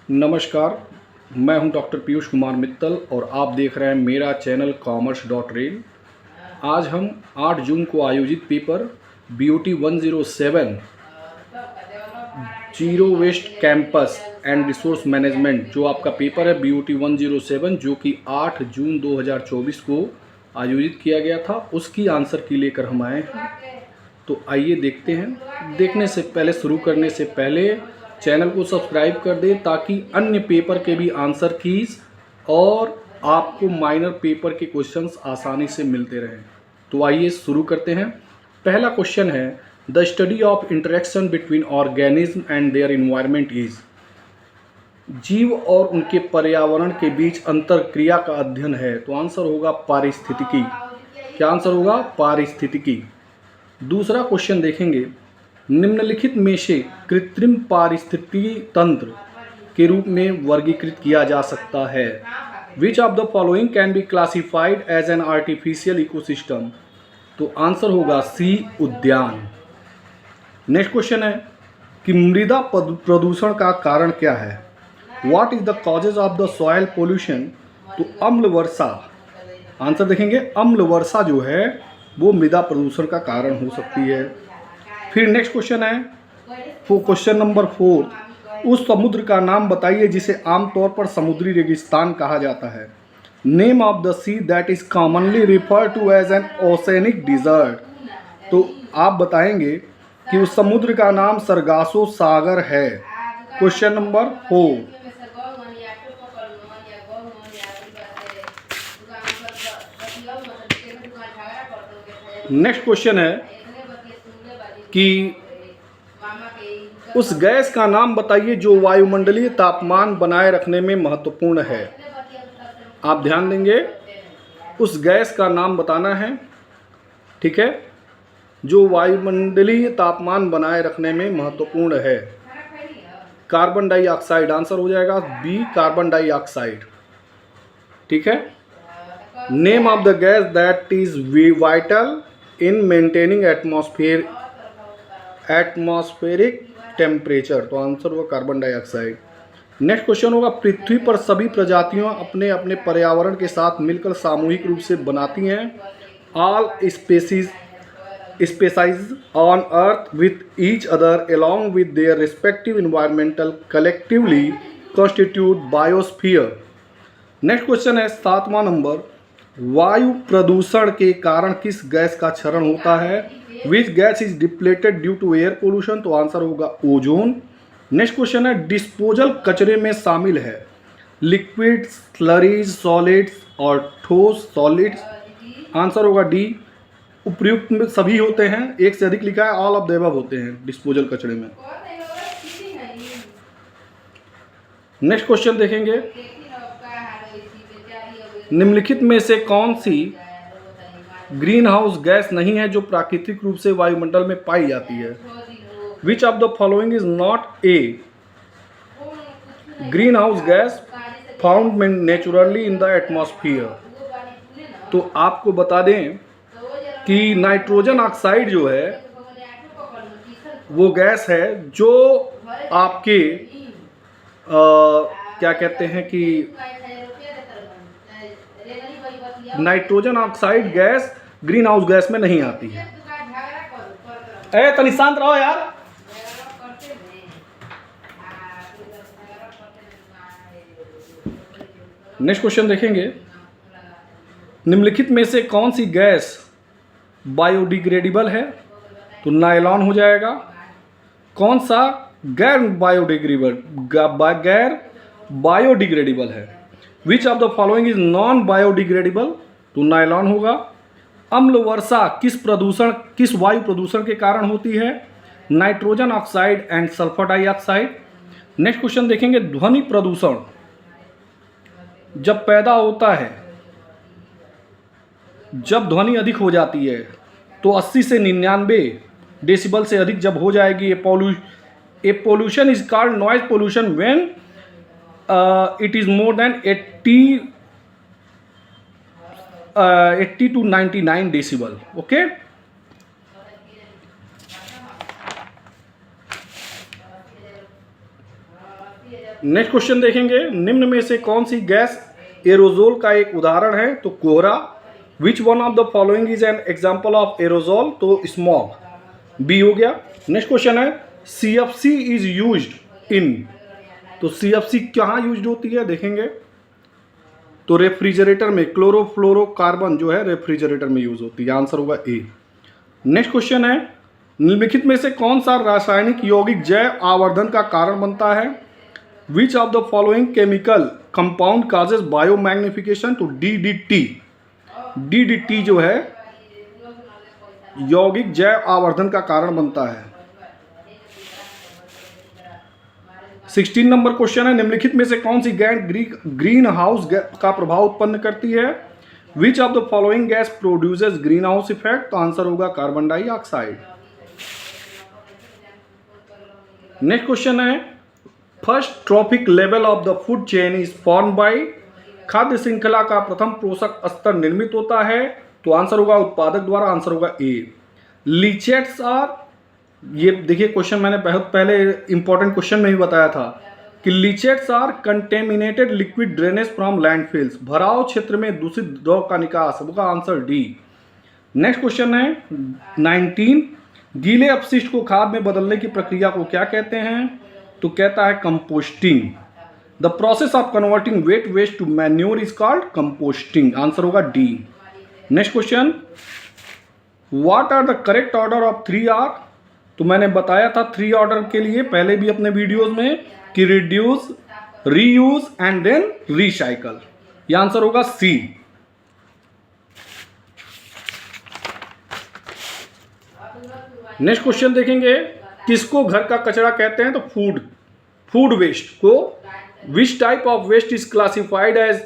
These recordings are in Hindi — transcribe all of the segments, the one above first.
नमस्कार, मैं हूं डॉक्टर पीयूष कुमार मित्तल और आप देख रहे हैं मेरा चैनल commerce.rail। आज हम 8 जून को आयोजित paper BOT 107 zero waste campus and resource management जो आपका पेपर है BOT 107 जो कि 8 जून 2024 को आयोजित किया गया था, उसकी आंसर की लेकर हम आए हैं। तो आइए देखते हैं। देखने से पहले, शुरू करने से पहले चैनल को सब्सक्राइब कर दें ताकि अन्य पेपर के भी आंसर कीज और आपको माइनर पेपर के क्वेश्चंस आसानी से मिलते रहें। तो आइए शुरू करते हैं। पहला क्वेश्चन है, the study of interaction between organism and their environment is. जीव और उनके पर्यावरण के बीच अंतर क्रिया का अध्ययन है। तो आंसर होगा पारिस्थितिकी। क्या आंसर होगा? पारिस्थितिकी। दूसरा क्वेश्चन देखेंगे, निम्नलिखित में से कृत्रिम पारिस्थितिकी तंत्र के रूप में वर्गीकृत किया जा सकता है। Which of the following can be classified as an artificial ecosystem. तो आंसर होगा सी, उद्यान। नेक्स्ट क्वेश्चन है कि मृदा प्रदूषण का कारण क्या है। What is the causes of the soil pollution. तो अम्ल वर्षा। आंसर देखेंगे, अम्ल वर्षा जो है वो मृदा प्रदूषण का कारण हो सकती है। फिर नेक्स्ट क्वेश्चन है क्वेश्चन नंबर 4, उस समुद्र का नाम बताइए जिसे आमतौर पर समुद्री रेगिस्तान कहा जाता है। Name of the sea that is commonly refer to as an oceanic desert. तो आप बताएंगे कि उस समुद्र का नाम सरगासो सागर है। Question number 4। नेक्स्ट क्वेश्चन है कि उस गैस का नाम बताइए जो वायुमंडलीय तापमान बनाए रखने में महत्वपूर्ण है। आप ध्यान देंगे, उस गैस का नाम बताना है, ठीक है, जो वायुमंडलीय तापमान बनाए रखने में महत्वपूर्ण है। कार्बन डाइऑक्साइड आंसर हो जाएगा बी, कार्बन डाइऑक्साइड। ठीक है। Name of the gas that is vital in maintaining atmospheric temperature. तो आंसर होगा कार्बन डाइऑक्साइड। नेक्स्ट क्वेश्चन होगा, पृथ्वी पर सभी प्रजातियां अपने अपने पर्यावरण के साथ मिलकर सामूहिक रूप से बनाती हैं। All species on earth with each other along with their respective environmental collectively constitute biosphere. Next question है 7वां नंबर, वायु प्रदूषण के कारण किस गैस का क्षरण होता है। Which gas is depleted due to air pollution. तो आंसर होगा ओजोन। नेक्स्ट क्वेश्चन है, डिस्पोजल कचरे में शामिल है लिक्विड, स्लरीज, सॉलिड्स और ठोस सॉलिड्स। आंसर होगा डी, उपयुक्त में सभी होते हैं, एक से अधिक लिखा है, ऑल ऑफ द अबव होते हैं डिस्पोजल कचरे में। नेक्स्ट क्वेश्चन देखेंगे, निम्नलिखित में से कौन सी ग्रीन हाउस गैस नहीं है जो प्राकृतिक रूप से वायुमंडल में पाई जाती है। Which of the following is not A green house gas found naturally in the atmosphere. तो आपको बता दें कि नाइट्रोजन ऑक्साइड जो है वो गैस है जो आपके क्या कहते हैं कि nitrogen oxide gas green house gas में नहीं आती है। तनी शांत रहो यार। नेक्स्ट क्वेश्चन देखेंगे, निम्नलिखित में से कौन सी गैस बायोडिग्रेडेबल है। तो नायलॉन हो जाएगा। कौन सा गैर बायोडिग्रेडेबल है। Which of the following is non biodegradable. तो नायलॉन होगा। अम्ल वर्षा किस वायु प्रदूषण के कारण होती है। Nitrogen oxide and sulphur dioxide. Next question देखेंगे, ध्वनि प्रदूषण जब पैदा होता है, जब ध्वनि अधिक हो जाती है तो 80 से 99 डेसिबल से अधिक जब हो जाएगी, a pollution is called noise pollution when it is more than 80 to 99 decibel. Okay. Next question देखेंगे, निम्न में से कौन सी गैस एरोजोल का एक उदाहरण है? तो कोहरा। Which one of the following is an example of aerosol? तो स्मॉग, बी हो गया। नेक्स्ट क्वेश्चन है, CFC इज यूज्ड इन? तो CFC कहाँ यूज्ड होती है देखेंगे, तो रेफ्रिजरेटर में, क्लोरोफ्लोरोकार्बन जो है रेफ्रिजरेटर में यूज होती है, आंसर होगा ए। नेक्स्ट क्वेश्चन है, निम्नलिखित में से कौन सा रासायनिक यौगिक जैव आवर्धन का कारण बनता है? Which of the following chemical compound causes biomagnification? तो DDT, DDT जो है यौगिक जैव आवर्धन का कारण बनता है। 16 नंबर क्वेश्चन है, निम्नलिखित में से कौन सी गैस ग्रीन हाउस का प्रभाव उत्पन्न करती है? Which of the following gas produces green house effect? तो आंसर होगा कार्बन डाइऑक्साइड। नेक्स्ट क्वेश्चन है, first trophic level of the food chain is form by? खाद्य श्रृंखला का प्रथम पोषक स्तर निर्मित होता है, तो आंसर होगा उत्पादक द्वारा, आंसर होगा ए। लीचेट्स आर, ये देखिए क्वेश्चन मैंने बहुत पहले इंपॉर्टेंट क्वेश्चन में भी बताया था कि leachates are contaminated liquid drainage from landfills, भराव क्षेत्र में दूषित द्रव का निकास, होगा आंसर डी। नेक्स्ट क्वेश्चन है 19, गीले अपशिष्ट को खाद में बदलने की प्रक्रिया को क्या कहते हैं? तो कहता है composting. The process of converting wet waste to manure is called composting, answer होगा D. Next question, what are the correct order of 3R? तो मैंने बताया था 3 ऑर्डर के लिए पहले भी अपने वीडियोस में कि reduce, reuse and then recycle, यह आंसर होगा सी। नेक्स्ट क्वेश्चन देखेंगे, किसको घर का कचरा कहते हैं? तो फूड वेस्ट को। Which type of waste is classified as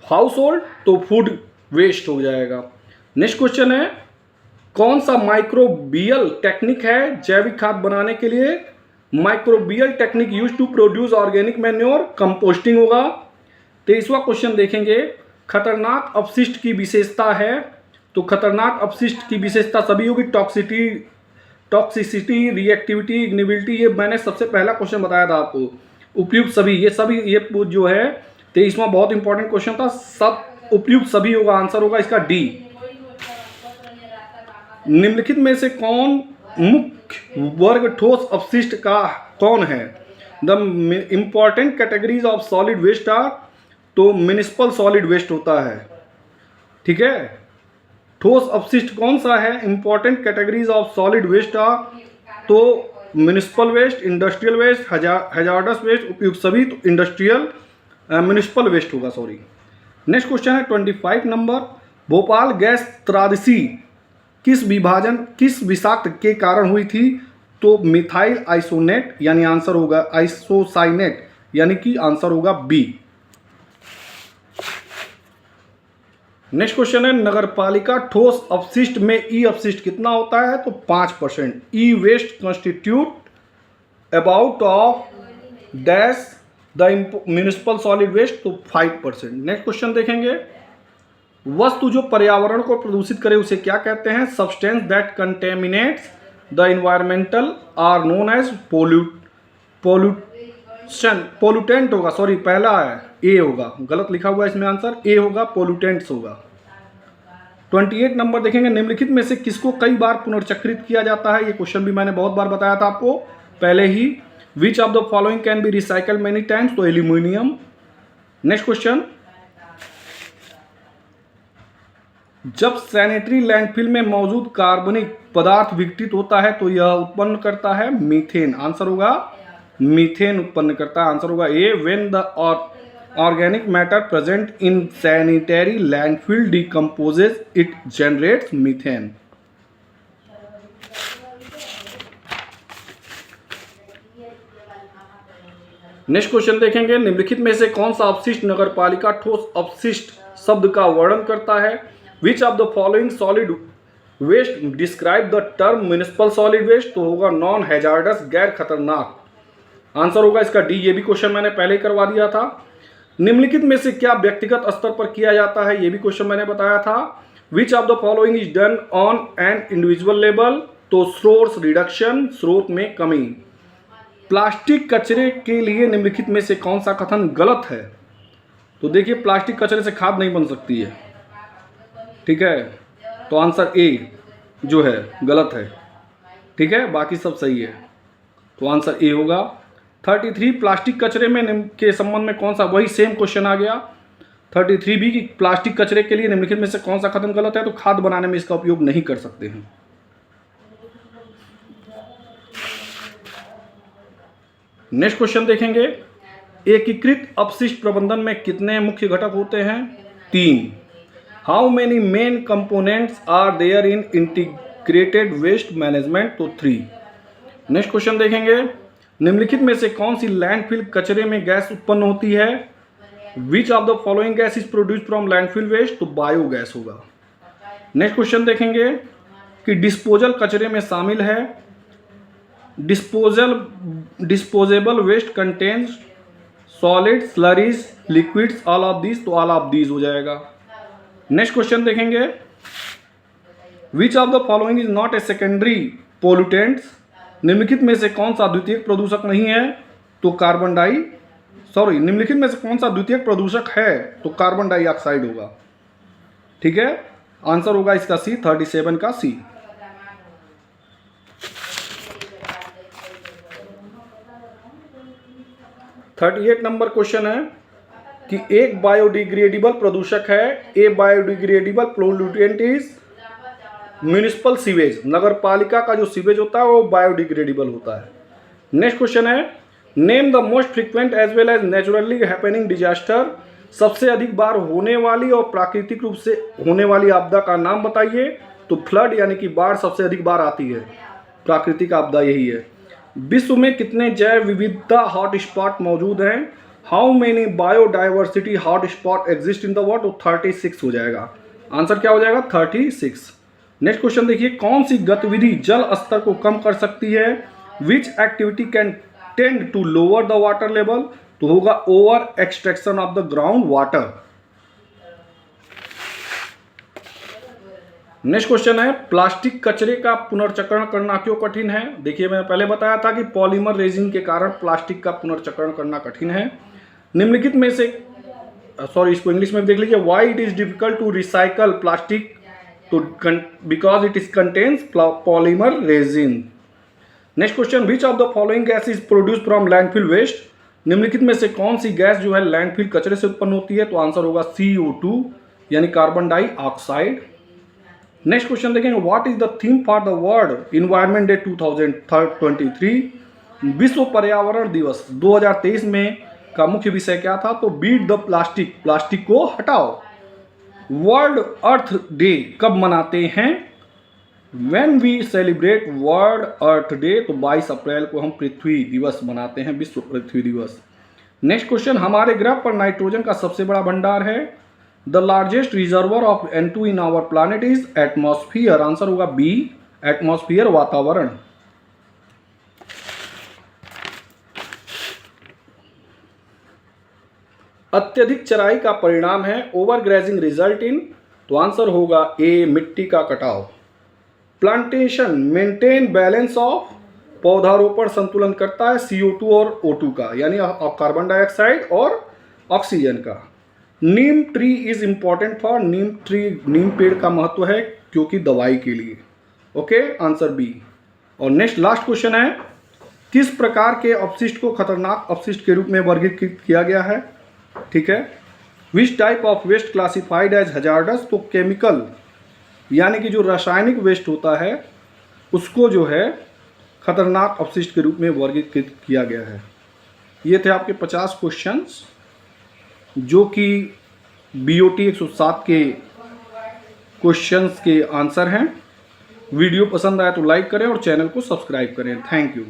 household? तो फूड वेस्ट हो जाएगा। नेक्स्ट क्वेश्चन है, कौन सा माइक्रोबियल टेक्निक है जैविक खाद बनाने के लिए? Microbial technique use to produce organic manure, composting होगा। 23वां क्वेश्चन देखेंगे, खतरनाक अपशिष्ट की विशेषता है? तो खतरनाक अपशिष्ट की विशेषता सभी होगी, टॉक्सिसिटी, रिएक्टिविटी, इग्निबिलिटी। ये मैंने सबसे पहला क्वेश्चन बताया था आपको, उपयुक्त सभी, ये जो है 23वां बहुत इंपॉर्टेंट क्वेश्चन था, सब उपयुक्त सभी होगा, आंसर होगा इसका डी। निम्नलिखित में से कौन मुख्य वर्ग ठोस अपशिष्ट का कौन है? The important categories of solid waste are? तो म्युनिसिपल सॉलिड वेस्ट होता है, ठीक है। ठोस अपशिष्ट कौन सा है? Important categories of solid waste are? तो municipal waste, industrial waste, hazardous waste, उपयुक्त सभी, तो इंडस्ट्रियल म्युनिसिपल वेस्ट होगा, सॉरी। नेक्स्ट क्वेश्चन है 25 नंबर, भोपाल गैस त्रासदी किस विषाक्त के कारण हुई थी? तो मिथाइल आइसोनेट, यानी आंसर होगा आइसोसाइनेट, यानी कि आंसर होगा बी। नेक्स्ट क्वेश्चन है, नगरपालिका ठोस अपशिष्ट में ई अपशिष्ट कितना होता है? तो 5%। E waste constitute about of dash the municipal solid waste, तो 5%। नेक्स्ट क्वेश्चन देखेंगे, वस्तु जो पर्यावरण को प्रदूषित करे उसे क्या कहते हैं? Substance that contaminates the environmental are known as pollutant होगा, सॉरी पहला है ए होगा, गलत लिखा हुआ है इसमें, आंसर ए होगा, पोल्यूटेंट्स होगा। 28 नंबर देखेंगे, निम्नलिखित में से किसको कई बार पुनर्चक्रित किया जाता है? ये क्वेश्चन भी मैंने बहुत बार बताया था आपको पहले ही। Which of the following can be recycled many times? तो एल्यूमिनियम। नेक्स्ट क्वेश्चन, जब सैनिटरी लैंडफिल में मौजूद कार्बनिक पदार्थ विघटित होता है तो यह उत्पन्न करता है मीथेन, आंसर होगा मीथेन उत्पन्न करता है, आंसर होगा A. When the organic matter present in sanitary landfill decomposes it generates methane. Next question देखेंगे, निम्नलिखित में से कौन सा अपशिष्ट नगरपालिका ठोस अपशिष्ट शब्द का वर्णन करता है? Which of the following solid waste describe the term municipal solid waste? तो होगा नॉन हैजार्डस, गैर खतरनाक, आंसर होगा इसका डी। ये भी क्वेश्चन मैंने पहले ही करवा दिया था। निम्नलिखित में से क्या व्यक्तिगत स्तर पर किया जाता है? ये भी क्वेश्चन मैंने बताया था। विच of the following is done on an individual level? तो सोर्स रिडक्शन, स्रोत में कमी। प्लास्टिक कचरे के लिए निम्नलिखित में से कौन सा कथन गलत है? तो देखिए, प्लास्टिक कचरे से खाद नहीं बन सकती है, ठीक है, तो आंसर ए जो है गलत है, ठीक है, बाकी सब सही है, तो आंसर ए होगा। 33 प्लास्टिक कचरे में के संबंध में कौन सा, वही सेम क्वेश्चन आ गया 33 भी कि प्लास्टिक कचरे के लिए निम्नलिखित में से कौन सा कथन गलत है, तो खाद बनाने में इसका उपयोग नहीं कर सकते हैं। नेक्स्ट क्वेश्चन देखेंगे, एकीकृत अपशिष्ट प्रबंधन में कितने मुख्य घटक होते हैं? 3। How many main components are there in integrated waste management? तो 3। नेक्स्ट क्वेश्चन देखेंगे, निम्नलिखित में से कौन सी लैंडफिल कचरे में गैस उत्पन्न होती है? Which of the following gas is produced from landfill waste? तो बायोगैस होगा। नेक्स्ट क्वेश्चन देखेंगे कि डिस्पोजल कचरे में शामिल है। Disposable waste contains solid, slurries, liquids, all of these? तो ऑल ऑफ दीज हो जाएगा। नेक्स्ट क्वेश्चन देखेंगे, which of the following is not a secondary pollutants? निम्नलिखित में से कौन सा द्वितीयक प्रदूषक नहीं है? तो निम्नलिखित में से कौन सा द्वितीयक प्रदूषक है? तो कार्बन डाइऑक्साइड होगा, ठीक है, आंसर होगा इसका सी, 37 का सी। थर्टी-8 नंबर क्वेश्चन है कि एक बायोडिग्रेडेबल प्रदूषक है। A biodegradable pollutant is municipal sewage. नगर पालिका का जो सीवेज होता है वो बायोडिग्रेडेबल होता है। नेक्स्ट क्वेश्चन है, name the most frequent as well as naturally happening disaster. सबसे अधिक बार होने वाली और प्राकृतिक रूप से होने वाली आपदा का नाम बताइए। तो फ्लड यानी कि बाढ़ सबसे अधिक बार आती है, प्राकृतिक आपदा यही है। विश्व में कितने जैव विविधता हॉटस्पॉट मौजूद हैं? How many biodiversity hotspot exist in the world? तो 36 हो जाएगा, आंसर क्या हो जाएगा? 36। नेक्स्ट क्वेश्चन देखिए, कौन सी गतिविधि जल स्तर को कम कर सकती है? Which activity can tend to lower the water level? तो होगा over extraction of the ground water. Next question है, प्लास्टिक कचरे का पुनर्चक्रण करना क्यों कठिन है? देखिए, मैंने पहले बताया था कि पॉलीमर रेजिन के कारण प्लास्टिक का पुनर्चक्रण करना कठिन है। निम्नलिखित में से इसको इंग्लिश में देख लीजिए, why it is difficult to recycle plastic? तो because it is contains polymer resin. Next question, which of the following gas is produced from landfill waste? निम्नलिखित में से कौन सी गैस जो है लैंडफिल कचरे से उत्पन्न होती है? तो आंसर होगा CO2 यानी कार्बन डाइऑक्साइड। नेक्स्ट क्वेश्चन देखेंगे, what is the theme for the world environment day 2023? विश्व पर्यावरण दिवस 2023 में का मुख्य विषय क्या था? तो बीट द प्लास्टिक, प्लास्टिक को हटाओ। वर्ल्ड अर्थ डे कब मनाते हैं? When we celebrate world earth day? तो 22 अप्रैल को हम पृथ्वी दिवस मनाते हैं, विश्व पृथ्वी दिवस। नेक्स्ट क्वेश्चन, हमारे ग्रह पर नाइट्रोजन का सबसे बड़ा भंडार है। The largest reservoir of N2 in our planet is atmosphere. Answer होगा बी, एटमॉस्फियर, वातावरण। अत्यधिक चराई का परिणाम है ओवर ग्रेजिंग रिजल्ट इन? तो आंसर होगा ए, मिट्टी का कटाव। Plantation maintain balance of? पौधारोपण संतुलन करता है CO2 और O2 का, यानी कार्बन डाइऑक्साइड और ऑक्सीजन का। Neem tree is important for? नीम पेड़ का महत्व है क्योंकि दवाई के लिए। Okay, answer B. और नेक्स्ट लास्ट क्वेश्चन है, किस प्रकार के अपशिष्ट को खतरनाक अपशिष्ट के रूप में वर्गीकृत किया गया है? ठीक है, which type of waste classified as hazardous? तो केमिकल यानी कि जो रासायनिक वेस्ट होता है उसको जो है खतरनाक अपशिष्ट के रूप में वर्गीकृत किया गया है। ये थे आपके 50 क्वेश्चंस जो कि BOT 107 के क्वेश्चंस के आंसर हैं। वीडियो पसंद आया तो लाइक करें और चैनल को सब्सक्राइब करें। Thank you.